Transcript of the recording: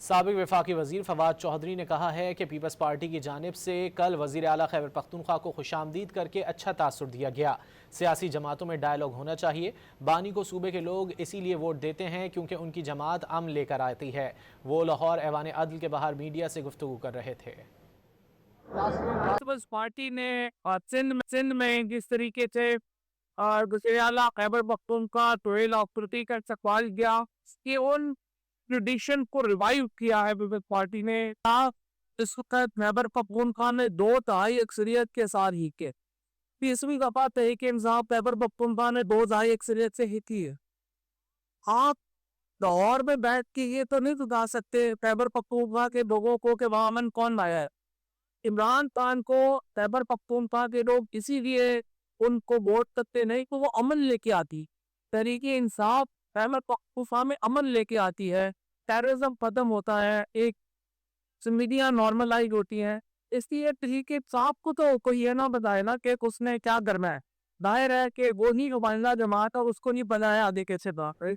साबिक वफाकी वजीर फवाद चौधरी ने कहा है कि पीपल्स पार्टी की जानिब से कल वजीर आला खैबर पख्तूनख्वा को खुशामदीद करके अच्छा तासुर दिया गया। सियासी जमातों में डायलॉग होना चाहिए। बानी को सूबे के लोग इसीलिए वोट देते हैं क्योंकि उनकी जमात अमन लेकर आती है। वो लाहौर ऐवान अदल के बाहर मीडिया से गुफ्तगू कर रहे थे। पीपल्स पार्टी ने सिंध में जिस तरीके से वज़ीर आला खैबर पख्तूनख्वा तोइल आकृति का इस्तकबाल किया कि उन ट्रेडिशन को रिवाइव किया है पीपल्स पार्टी ने। इस वक्त खैबर पख्तूनख्वा में 2/3 अक्सरियत के साथ ही के 20वीं दफा तहरीक इंसाफ खैबर पख्तूनख्वा ने 2/3 अक्सरियत से ही की है। आप लाहौर में बैठ के ये तो नहीं बता सकते खैबर पख्तूनख्वा के लोगों को कि वहां अमन कौन लाया है। इमरान खान को खैबर पख्तूनख्वा के लोग इसीलिए उनको वोट करते नहीं तो वो अमन लेके आती। तहरीके इंसाफ खैबर पख्तूनख्वा में अमन लेके आती है, टेररिज्म खत्म होता है, एक जिंदगियां नॉर्मलाइज होती हैं। इसलिए तहरीके इंसाफ को तो कोई ये ना बताए ना कि उसने क्या करना है। जाहिर है कि वो ही नुमाइंदा जमात और उसको नहीं बनाया आगे कैसे बात है।